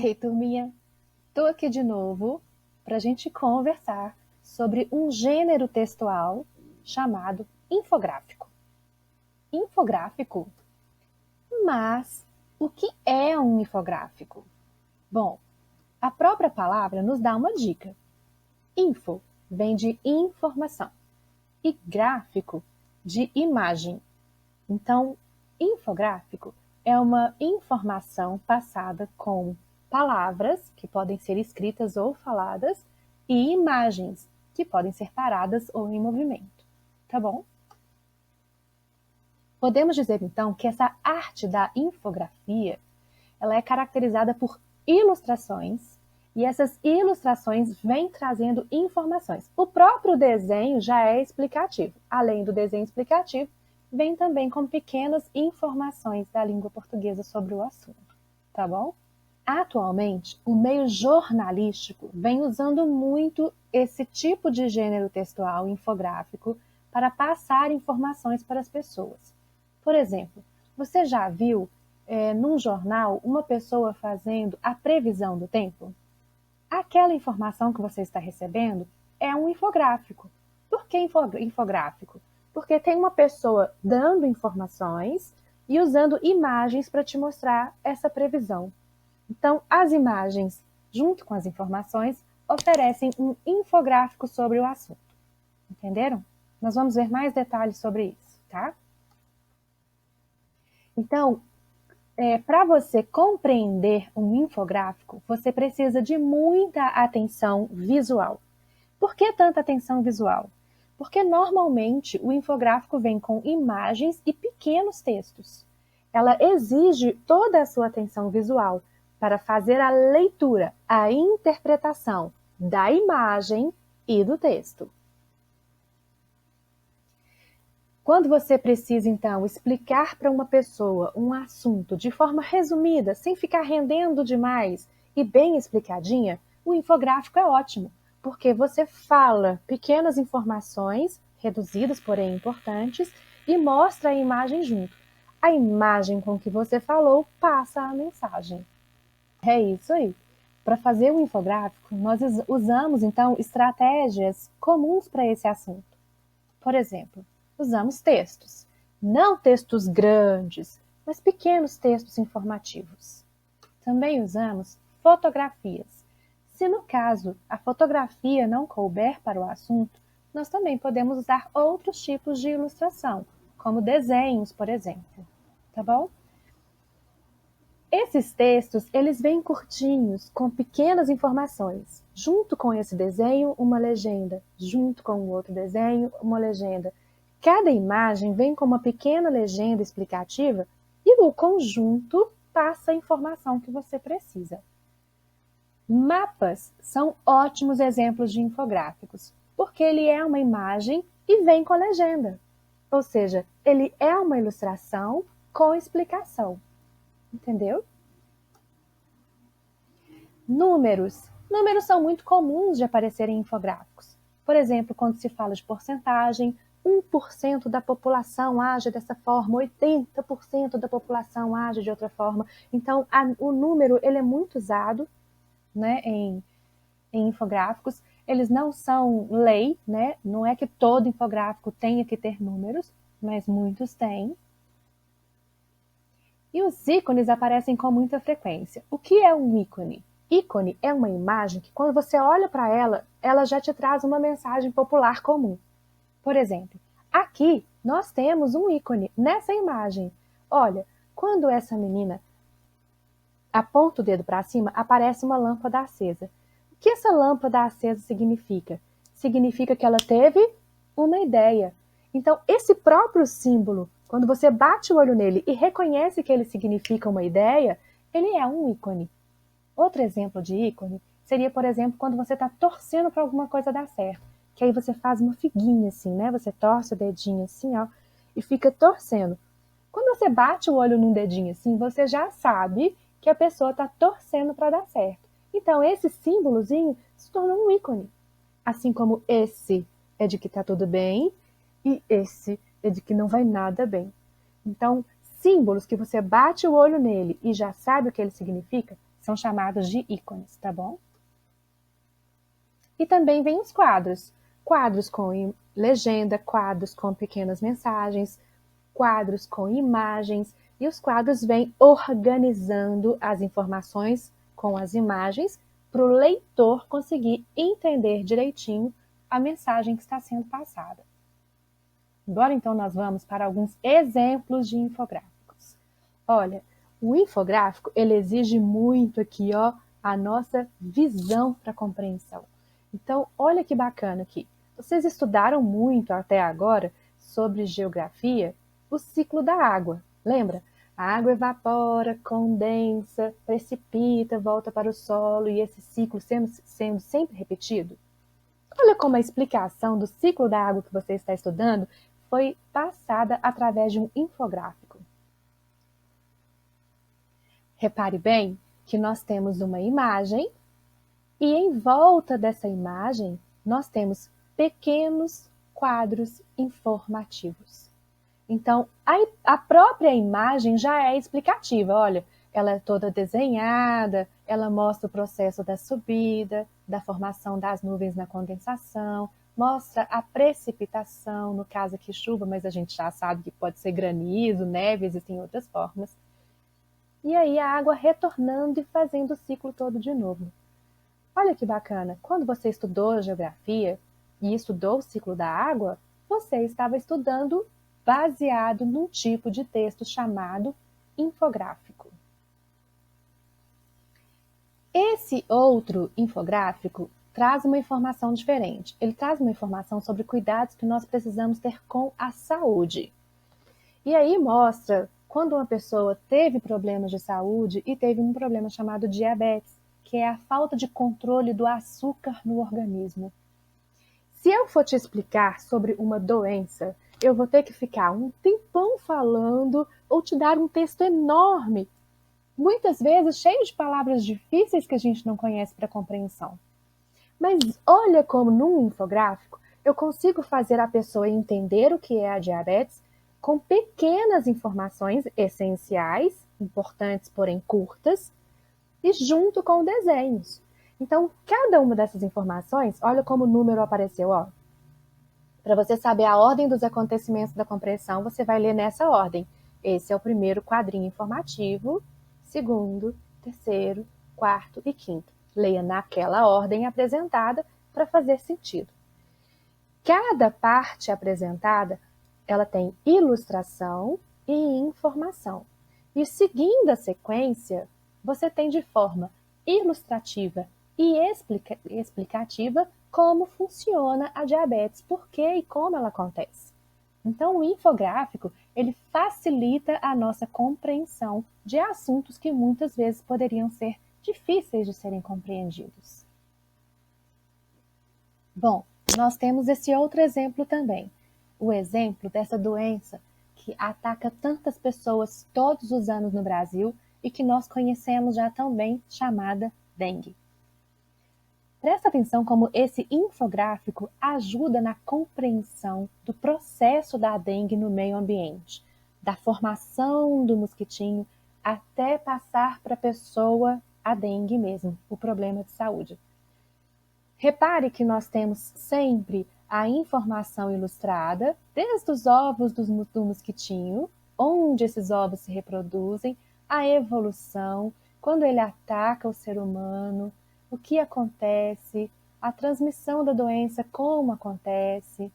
Ei, turminha, estou aqui de novo para a gente conversar sobre um gênero textual chamado infográfico. Infográfico? Mas o que é um infográfico? Bom, a própria palavra nos dá uma dica. Info vem de informação e gráfico de imagem. Então, infográfico é uma informação passada com palavras, que podem ser escritas ou faladas, e imagens, que podem ser paradas ou em movimento. Tá bom? Podemos dizer, então, que essa arte da infografia, ela é caracterizada por ilustrações, e essas ilustrações vêm trazendo informações. O próprio desenho já é explicativo. Além do desenho explicativo, vem também com pequenas informações da língua portuguesa sobre o assunto, tá bom? Atualmente, o meio jornalístico vem usando muito esse tipo de gênero textual infográfico para passar informações para as pessoas. Por exemplo, você já viu num jornal uma pessoa fazendo a previsão do tempo? Aquela informação que você está recebendo é um infográfico. Por que infográfico? Porque tem uma pessoa dando informações e usando imagens para te mostrar essa previsão. Então, as imagens, junto com as informações, oferecem um infográfico sobre o assunto. Entenderam? Nós vamos ver mais detalhes sobre isso, tá? Então, para você compreender um infográfico, você precisa de muita atenção visual. Por que tanta atenção visual? Porque normalmente o infográfico vem com imagens e pequenos textos. Ela exige toda a sua atenção visual para fazer a leitura, a interpretação da imagem e do texto. Quando você precisa, então, explicar para uma pessoa um assunto de forma resumida, sem ficar rendendo demais e bem explicadinha, o infográfico é ótimo, porque você fala pequenas informações, reduzidas, porém importantes, e mostra a imagem junto. A imagem com que você falou passa a mensagem. É isso aí. Para fazer o infográfico, nós usamos, então, estratégias comuns para esse assunto. Por exemplo, usamos textos. Não textos grandes, mas pequenos textos informativos. Também usamos fotografias. Se no caso a fotografia não couber para o assunto, nós também podemos usar outros tipos de ilustração, como desenhos, por exemplo. Tá bom? Esses textos, eles vêm curtinhos, com pequenas informações. Junto com esse desenho, uma legenda. Junto com o outro desenho, uma legenda. Cada imagem vem com uma pequena legenda explicativa e o conjunto passa a informação que você precisa. Mapas são ótimos exemplos de infográficos, porque ele é uma imagem e vem com legenda. Ou seja, ele é uma ilustração com explicação. Entendeu? Números. Números são muito comuns de aparecerem em infográficos. Por exemplo, quando se fala de porcentagem, 1% da população age dessa forma, 80% da população age de outra forma. Então, o número ele é muito usado, né, em infográficos. Eles não são lei, né? Não é que todo infográfico tenha que ter números, mas muitos têm. E os ícones aparecem com muita frequência. O que é um ícone? Ícone é uma imagem que, quando você olha para ela, ela já te traz uma mensagem popular comum. Por exemplo, aqui nós temos um ícone nessa imagem. Olha, quando essa menina aponta o dedo para cima, aparece uma lâmpada acesa. O que essa lâmpada acesa significa? Significa que ela teve uma ideia. Então, esse próprio símbolo, quando você bate o olho nele e reconhece que ele significa uma ideia, ele é um ícone. Outro exemplo de ícone seria, por exemplo, quando você está torcendo para alguma coisa dar certo. Que aí você faz uma figuinha assim, né? Você torce o dedinho assim, ó, e fica torcendo. Quando você bate o olho num dedinho assim, você já sabe que a pessoa está torcendo para dar certo. Então, esse símbolozinho se tornou um ícone. Assim como esse é de que está tudo bem e esse é de que não vai nada bem. Então, símbolos que você bate o olho nele e já sabe o que ele significa São chamados de ícones, tá bom? E também vem os quadros. Quadros com legenda, quadros com pequenas mensagens, quadros com imagens. E os quadros vêm organizando as informações com as imagens para o leitor conseguir entender direitinho a mensagem que está sendo passada. Agora, então, nós vamos para alguns exemplos de infográficos. Olha, o infográfico, ele exige muito aqui, ó, a nossa visão para compreensão. Então, olha que bacana aqui. Vocês estudaram muito até agora sobre geografia, o ciclo da água. Lembra? A água evapora, condensa, precipita, volta para o solo e esse ciclo sendo sempre repetido. Olha como a explicação do ciclo da água que você está estudando foi passada através de um infográfico. Repare bem que nós temos uma imagem e em volta dessa imagem nós temos pequenos quadros informativos. Então, a própria imagem já é explicativa. Olha, ela é toda desenhada, ela mostra o processo da subida, da formação das nuvens na condensação, mostra a precipitação, no caso aqui chuva, mas a gente já sabe que pode ser granizo, neve, existem outras formas. E aí a água retornando e fazendo o ciclo todo de novo. Olha que bacana, quando você estudou geografia e estudou o ciclo da água, você estava estudando baseado num tipo de texto chamado infográfico. Esse outro infográfico traz uma informação diferente. Ele traz uma informação sobre cuidados que nós precisamos ter com a saúde. E aí mostra quando uma pessoa teve problemas de saúde e teve um problema chamado diabetes, que é a falta de controle do açúcar no organismo. Se eu for te explicar sobre uma doença, eu vou ter que ficar um tempão falando ou te dar um texto enorme, muitas vezes cheio de palavras difíceis que a gente não conhece para compreensão. Mas olha como num infográfico eu consigo fazer a pessoa entender o que é a diabetes com pequenas informações essenciais, importantes porém curtas, e junto com desenhos. Então, cada uma dessas informações, olha como o número apareceu, ó. Para você saber a ordem dos acontecimentos da compreensão, você vai ler nessa ordem. Esse é o primeiro quadrinho informativo, segundo, terceiro, quarto e quinto. Leia naquela ordem apresentada para fazer sentido. Cada parte apresentada, ela tem ilustração e informação. E seguindo a sequência, você tem de forma ilustrativa e explicativa como funciona a diabetes, por que e como ela acontece. Então, o infográfico, ele facilita a nossa compreensão de assuntos que muitas vezes poderiam ser difíceis de serem compreendidos. Bom, nós temos esse outro exemplo também. O exemplo dessa doença que ataca tantas pessoas todos os anos no Brasil e que nós conhecemos já tão bem, chamada dengue. Presta atenção como esse infográfico ajuda na compreensão do processo da dengue no meio ambiente, da formação do mosquitinho até passar para a pessoa a dengue mesmo, o problema de saúde. Repare que nós temos sempre a informação ilustrada, desde os ovos do mosquitinho, onde esses ovos se reproduzem, a evolução, quando ele ataca o ser humano, o que acontece, a transmissão da doença, como acontece,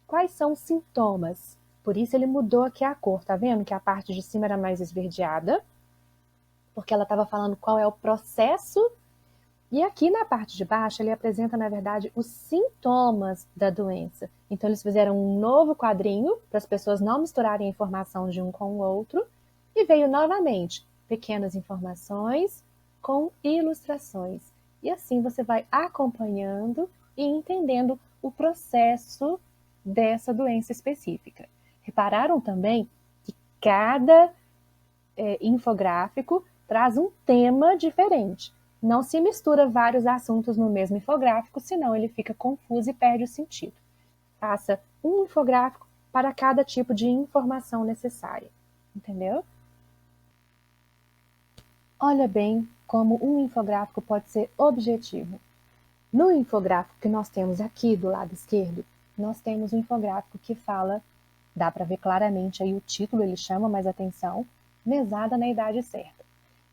quais são os sintomas. Por isso ele mudou aqui a cor, tá vendo? Que a parte de cima era mais esverdeada, porque ela estava falando qual é o processo. E aqui na parte de baixo ele apresenta, na verdade, os sintomas da doença. Então eles fizeram um novo quadrinho para as pessoas não misturarem a informação de um com o outro. E veio novamente pequenas informações com ilustrações. E assim você vai acompanhando e entendendo o processo dessa doença específica. Repararam também que cada infográfico traz um tema diferente. Não se mistura vários assuntos no mesmo infográfico, senão ele fica confuso e perde o sentido. Faça um infográfico para cada tipo de informação necessária. Entendeu? Olha bem como um infográfico pode ser objetivo. No infográfico que nós temos aqui do lado esquerdo, nós temos um infográfico que fala, dá para ver claramente aí o título, ele chama mais atenção, mesada na idade certa.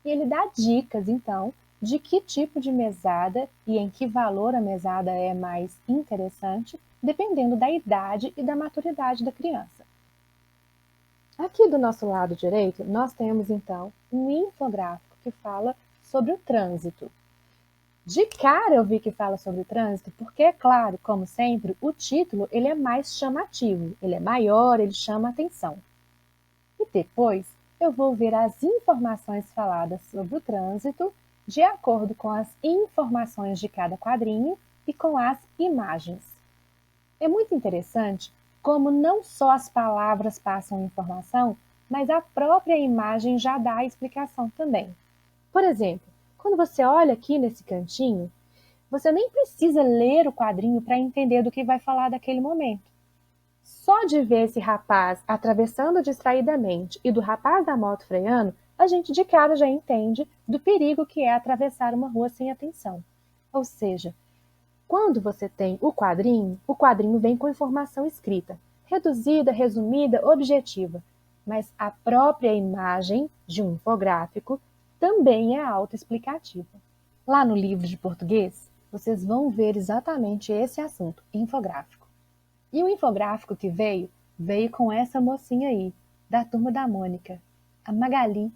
E ele dá dicas, então, de que tipo de mesada e em que valor a mesada é mais interessante, dependendo da idade e da maturidade da criança. Aqui do nosso lado direito, nós temos, então, um infográfico que fala sobre o trânsito. De cara eu vi que fala sobre o trânsito, porque, é claro, como sempre, o título ele é mais chamativo, ele é maior, ele chama atenção. E depois eu vou ver as informações faladas sobre o trânsito de acordo com as informações de cada quadrinho e com as imagens. É muito interessante como não só as palavras passam informação, mas a própria imagem já dá a explicação também. Por exemplo, quando você olha aqui nesse cantinho, você nem precisa ler o quadrinho para entender do que vai falar daquele momento. Só de ver esse rapaz atravessando distraidamente e do rapaz da moto freando, a gente de cara já entende do perigo que é atravessar uma rua sem atenção. Ou seja, quando você tem o quadrinho vem com informação escrita, reduzida, resumida, objetiva, mas a própria imagem de um infográfico também é autoexplicativa. Lá no livro de português, vocês vão ver exatamente esse assunto, infográfico. E o infográfico que veio com essa mocinha aí, da Turma da Mônica, a Magali,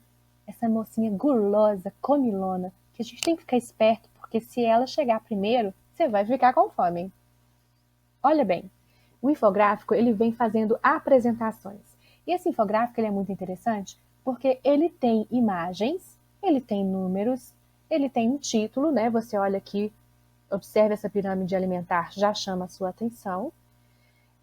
essa mocinha gulosa, comilona, que a gente tem que ficar esperto, porque se ela chegar primeiro, você vai ficar com fome, hein? Olha bem, o infográfico ele vem fazendo apresentações. E esse infográfico ele é muito interessante porque ele tem imagens, ele tem números, ele tem um título, né? Você olha aqui, observa essa pirâmide alimentar, já chama a sua atenção.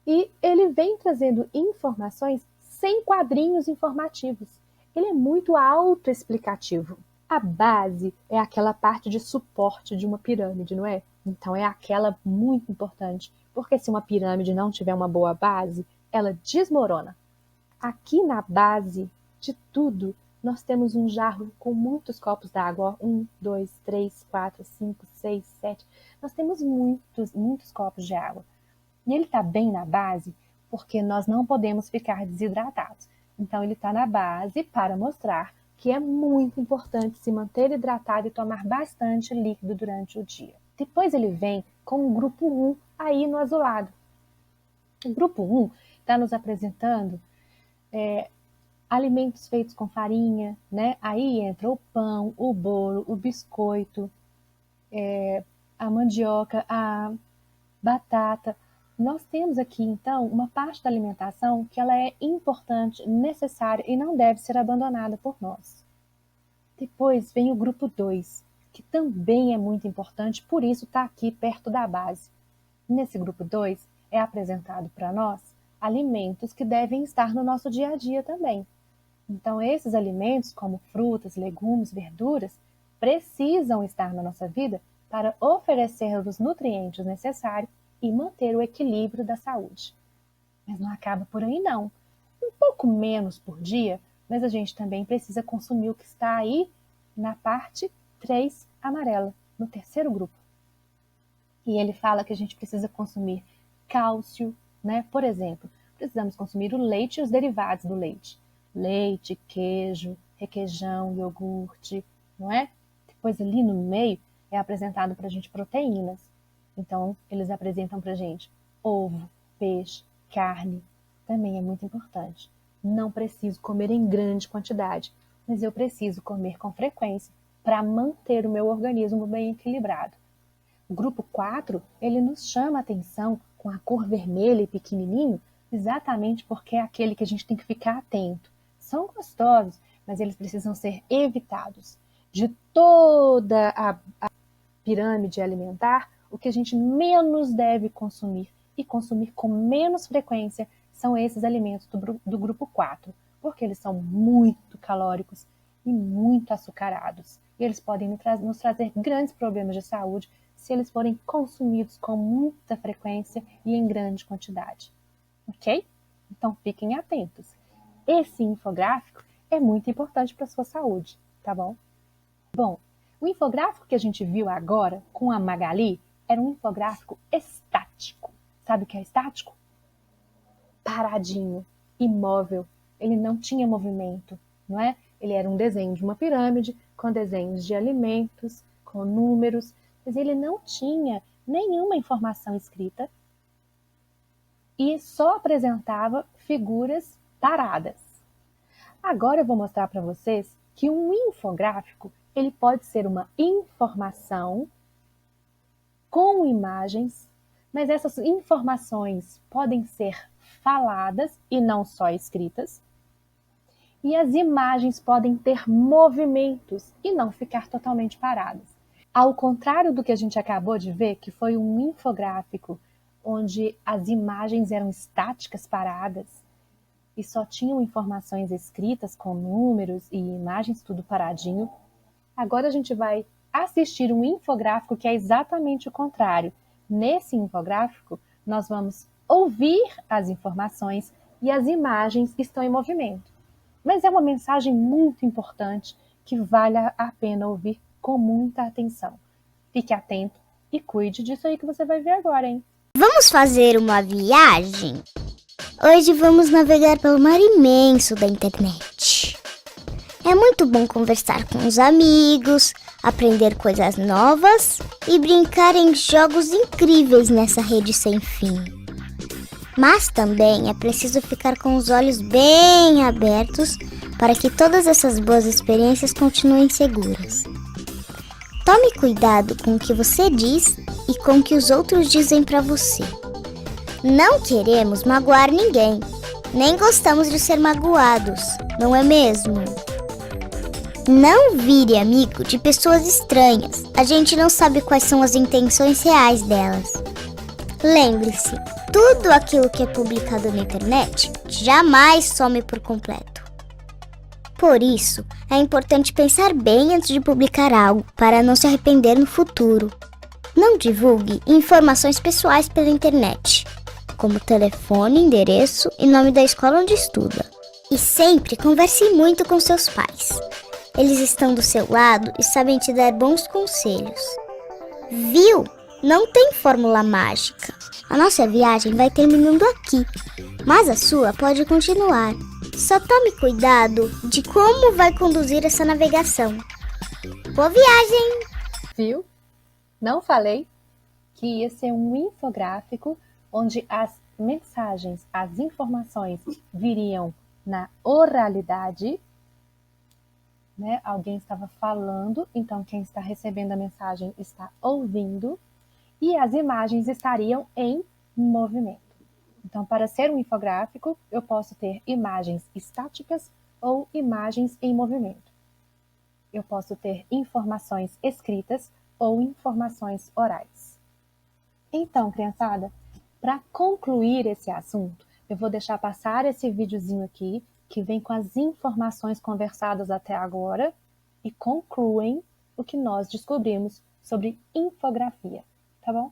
E ele vem trazendo informações sem quadrinhos informativos. Ele é muito autoexplicativo. A base é aquela parte de suporte de uma pirâmide, não é? Então é aquela muito importante, porque se uma pirâmide não tiver uma boa base, ela desmorona. Aqui na base de tudo, nós temos um jarro com muitos copos d'água. 1, 2, 3, 4, 5, 6, 7. Nós temos muitos copos de água. E ele está bem na base porque nós não podemos ficar desidratados. Então, ele está na base para mostrar que é muito importante se manter hidratado e tomar bastante líquido durante o dia. Depois ele vem com o grupo 1 aí no azulado. O grupo 1 está nos apresentando alimentos feitos com farinha, né? Aí entra o pão, o bolo, o biscoito, a mandioca, a batata. Nós temos aqui, então, uma parte da alimentação que ela é importante, necessária e não deve ser abandonada por nós. Depois vem o grupo 2, que também é muito importante, por isso está aqui perto da base. Nesse grupo 2 é apresentado para nós alimentos que devem estar no nosso dia a dia também. Então, esses alimentos, como frutas, legumes, verduras, precisam estar na nossa vida para oferecer os nutrientes necessários e manter o equilíbrio da saúde. Mas não acaba por aí, não. Um pouco menos por dia, mas a gente também precisa consumir o que está aí na parte 3 amarela, no terceiro grupo. E ele fala que a gente precisa consumir cálcio, né? Por exemplo, precisamos consumir o leite e os derivados do leite. Leite, queijo, requeijão, iogurte, não é? Depois ali no meio é apresentado para a gente proteínas. Então, eles apresentam para a gente ovo, peixe, carne. Também é muito importante. Não preciso comer em grande quantidade, mas eu preciso comer com frequência para manter o meu organismo bem equilibrado. O grupo 4, ele nos chama a atenção com a cor vermelha e pequenininho, exatamente porque é aquele que a gente tem que ficar atento. São gostosos, mas eles precisam ser evitados. De toda a pirâmide alimentar, o que a gente menos deve consumir e consumir com menos frequência são esses alimentos do grupo 4, porque eles são muito calóricos e muito açucarados. E eles podem nos trazer grandes problemas de saúde se eles forem consumidos com muita frequência e em grande quantidade. Ok? Então fiquem atentos. Esse infográfico é muito importante para a sua saúde, tá bom? Bom, o infográfico que a gente viu agora com a Magali era um infográfico estático. Sabe o que é estático? Paradinho, imóvel. Ele não tinha movimento, não é? Ele era um desenho de uma pirâmide com desenhos de alimentos, com números, mas ele não tinha nenhuma informação escrita e só apresentava figuras paradas. Agora eu vou mostrar para vocês que um infográfico ele pode ser uma informação com imagens, mas essas informações podem ser faladas e não só escritas. E as imagens podem ter movimentos e não ficar totalmente paradas. Ao contrário do que a gente acabou de ver, que foi um infográfico onde as imagens eram estáticas, paradas, e só tinham informações escritas com números e imagens tudo paradinho, agora a gente vai assistir um infográfico que é exatamente o contrário. Nesse infográfico, nós vamos ouvir as informações e as imagens estão em movimento. Mas é uma mensagem muito importante que vale a pena ouvir com muita atenção. Fique atento e cuide disso aí que você vai ver agora, hein? Vamos fazer uma viagem? Hoje vamos navegar pelo mar imenso da internet. É muito bom conversar com os amigos, aprender coisas novas e brincar em jogos incríveis nessa rede sem fim. Mas também é preciso ficar com os olhos bem abertos para que todas essas boas experiências continuem seguras. Tome cuidado com o que você diz e com o que os outros dizem para você. Não queremos magoar ninguém, nem gostamos de ser magoados, não é mesmo? Não vire amigo de pessoas estranhas, a gente não sabe quais são as intenções reais delas. Lembre-se, tudo aquilo que é publicado na internet jamais some por completo. Por isso, é importante pensar bem antes de publicar algo para não se arrepender no futuro. Não divulgue informações pessoais pela internet, como telefone, endereço e nome da escola onde estuda. E sempre converse muito com seus pais. Eles estão do seu lado e sabem te dar bons conselhos. Viu? Não tem fórmula mágica. A nossa viagem vai terminando aqui, mas a sua pode continuar. Só tome cuidado de como vai conduzir essa navegação. Boa viagem! Viu? Não falei que ia ser um infográfico onde as mensagens, as informações viriam na oralidade, né? Alguém estava falando, então quem está recebendo a mensagem está ouvindo, e as imagens estariam em movimento. Então, para ser um infográfico, eu posso ter imagens estáticas ou imagens em movimento. Eu posso ter informações escritas ou informações orais. Então, criançada, para concluir esse assunto, eu vou deixar passar esse videozinho aqui, que vem com as informações conversadas até agora e concluem o que nós descobrimos sobre infografia, tá bom?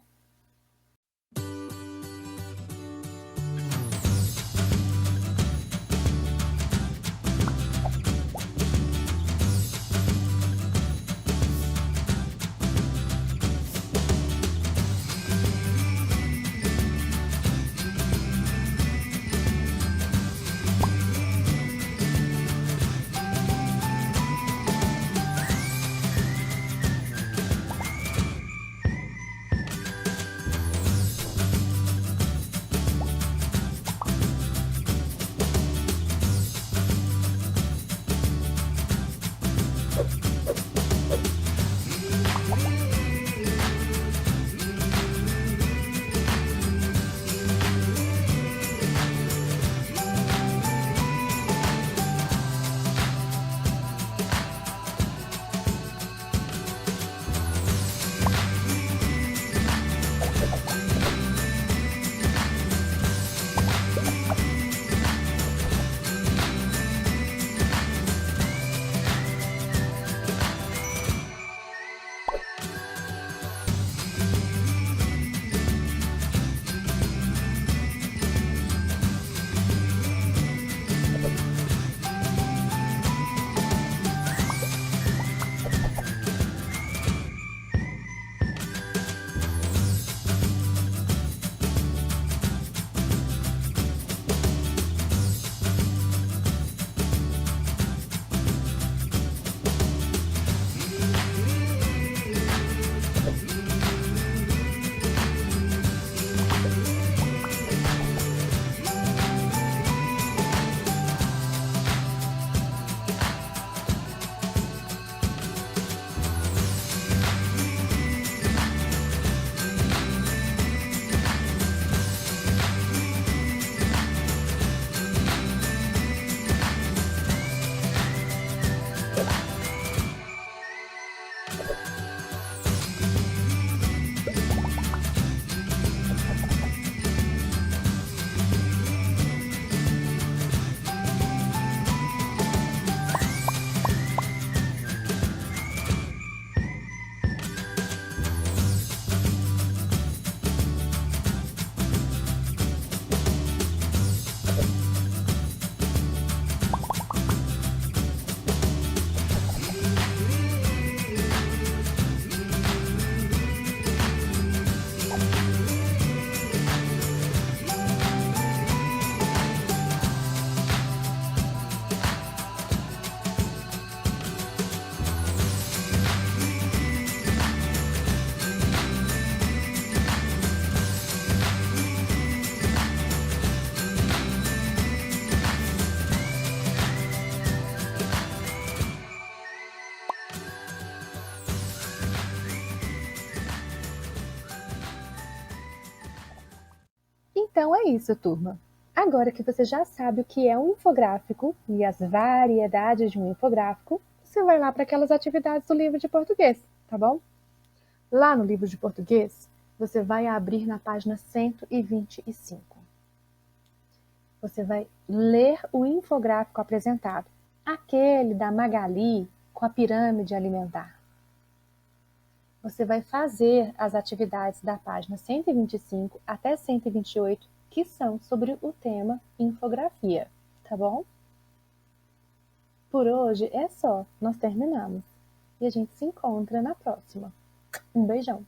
Então é isso, turma. Agora que você já sabe o que é um infográfico e as variedades de um infográfico, você vai lá para aquelas atividades do livro de português, tá bom? Lá no livro de português, você vai abrir na página 125. Você vai ler o infográfico apresentado, aquele da Magali com a pirâmide alimentar. Você vai fazer as atividades da página 125 até 128, que são sobre o tema infografia, tá bom? Por hoje é só, nós terminamos. E a gente se encontra na próxima. Um beijão!